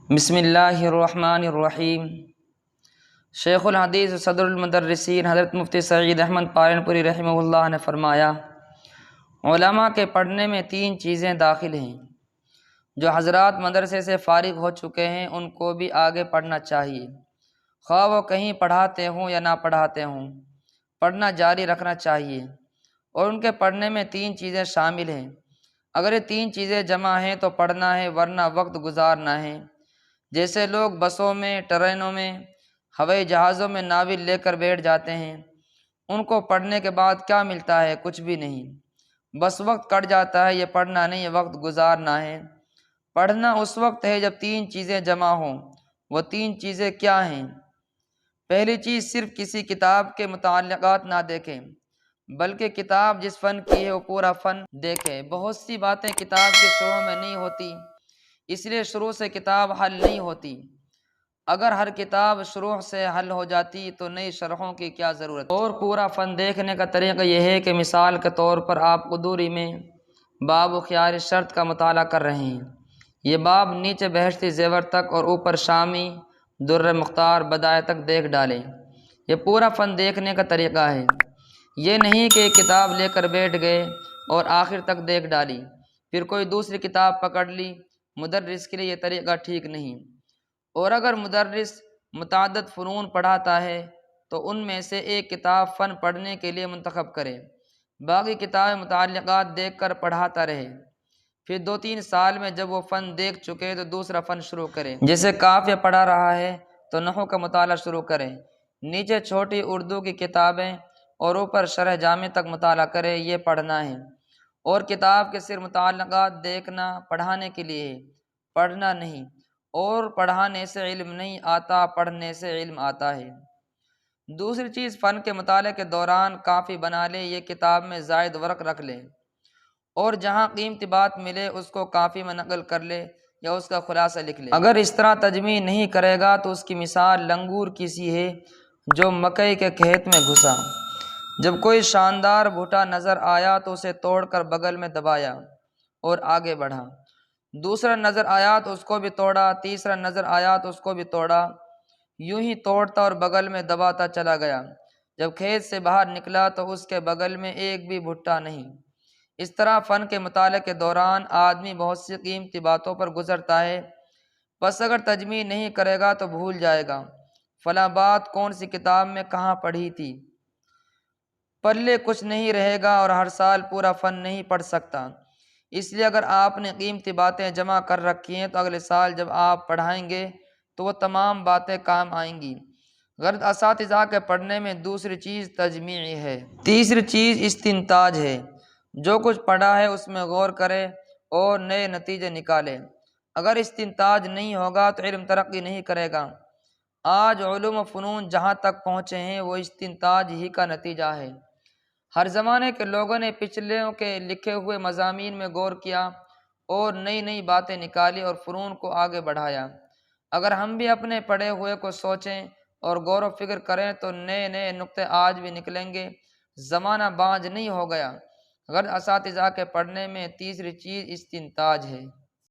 بسم اللہ الرحمن الرحیم۔ شیخ الحدیث صدر المدرسین حضرت مفتی سعید احمد پالنپوری رحمہ اللہ نے فرمایا، علماء کے پڑھنے میں 3 چیزیں داخل ہیں۔ جو حضرات مدرسے سے فارغ ہو چکے ہیں ان کو بھی آگے پڑھنا چاہیے، خواہ وہ کہیں پڑھاتے ہوں یا نہ پڑھاتے ہوں، پڑھنا جاری رکھنا چاہیے۔ اور ان کے پڑھنے میں 3 چیزیں شامل ہیں۔ اگر یہ 3 چیزیں جمع ہیں تو پڑھنا ہے، ورنہ وقت گزارنا ہے۔ جیسے لوگ بسوں میں، ٹرینوں میں، ہوائی جہازوں میں ناول لے کر بیٹھ جاتے ہیں، ان کو پڑھنے کے بعد کیا ملتا ہے؟ کچھ بھی نہیں، بس وقت کٹ جاتا ہے۔ یہ پڑھنا نہیں، یہ وقت گزارنا ہے۔ پڑھنا اس وقت ہے جب 3 چیزیں جمع ہوں۔ وہ 3 چیزیں کیا ہیں؟ پہلی چیز، صرف کسی کتاب کے متعلقات نہ دیکھیں، بلکہ کتاب جس فن کی ہے وہ پورا فن دیکھیں۔ بہت سی باتیں کتاب کے شروع میں نہیں ہوتی، اس لیے شروع سے کتاب حل نہیں ہوتی۔ اگر ہر کتاب شروع سے حل ہو جاتی تو نئی شرحوں کی کیا ضرورت؟ اور پورا فن دیکھنے کا طریقہ یہ ہے کہ مثال کے طور پر آپ قدوری میں باب و خیال شرط کا مطالعہ کر رہے ہیں۔ یہ باب نیچے بہشتی زیور تک اور اوپر شامی در مختار بدایع تک دیکھ ڈالیں۔ یہ پورا فن دیکھنے کا طریقہ ہے۔ یہ نہیں کہ ایک کتاب لے کر بیٹھ گئے اور آخر تک دیکھ ڈالی، پھر کوئی دوسری کتاب پکڑ لی۔ مدرس کے لیے یہ طریقہ ٹھیک نہیں۔ اور اگر مدرس متعدد فنون پڑھاتا ہے تو ان میں سے ایک کتاب فن پڑھنے کے لیے منتخب کرے، باقی کتابیں متعلقات دیکھ کر پڑھاتا رہے۔ پھر 2-3 سال میں جب وہ فن دیکھ چکے تو دوسرا فن شروع کرے۔ جیسے قافیہ پڑھا رہا ہے تو نحو کا مطالعہ شروع کرے، نیچے چھوٹی اردو کی کتابیں اور اوپر شرح جامع تک مطالعہ کرے۔ یہ پڑھنا ہے۔ اور کتاب کے صرف متعلقات دیکھنا پڑھانے کے لیے ہے، پڑھنا نہیں۔ اور پڑھانے سے علم نہیں آتا، پڑھنے سے علم آتا ہے۔ دوسری چیز، فن کے مطالعے کے دوران کافی بنا لے، یہ کتاب میں زائد ورق رکھ لے، اور جہاں قیمتی بات ملے اس کو کافی میں نقل کر لے یا اس کا خلاصہ لکھ لے۔ اگر اس طرح تجمیع نہیں کرے گا تو اس کی مثال لنگور کی سی ہے جو مکئی کے کھیت میں گھسا۔ جب کوئی شاندار بھٹا نظر آیا تو اسے توڑ کر بغل میں دبایا اور آگے بڑھا۔ دوسرا نظر آیا تو اس کو بھی توڑا، تیسرا نظر آیا تو اس کو بھی توڑا، یوں ہی توڑتا اور بغل میں دباتا چلا گیا۔ جب کھیت سے باہر نکلا تو اس کے بغل میں ایک بھی بھٹا نہیں۔ اس طرح فن کے مطالعے کے دوران آدمی بہت سی قیمتی باتوں پر گزرتا ہے، بس اگر تجمیع نہیں کرے گا تو بھول جائے گا فلاں بات کون سی کتاب میں کہاں پڑھی تھی۔ پلے کچھ نہیں رہے گا اور ہر سال پورا فن نہیں پڑھ سکتا۔ اس لیے اگر آپ نے قیمتی باتیں جمع کر رکھی ہیں تو اگلے سال جب آپ پڑھائیں گے تو وہ تمام باتیں کام آئیں گی۔ غرض اساتذہ کے پڑھنے میں دوسری چیز تجمیع ہے۔ تیسری چیز استنتاج ہے۔ جو کچھ پڑھا ہے اس میں غور کرے اور نئے نتیجے نکالے۔ اگر استنتاج نہیں ہوگا تو علم ترقی نہیں کرے گا۔ آج علوم و فنون جہاں تک پہنچے ہیں وہ استنتاج ہی کا نتیجہ ہے۔ ہر زمانے کے لوگوں نے پچھلوں کے لکھے ہوئے مضامین میں غور کیا اور نئی نئی باتیں نکالی اور فنون کو آگے بڑھایا۔ اگر ہم بھی اپنے پڑھے ہوئے کو سوچیں اور غور و فکر کریں تو نئے نئے نقطے آج بھی نکلیں گے۔ زمانہ باز نہیں ہو گیا۔ غرض اساتذہ کے پڑھنے میں تیسری چیز استنتاج ہے۔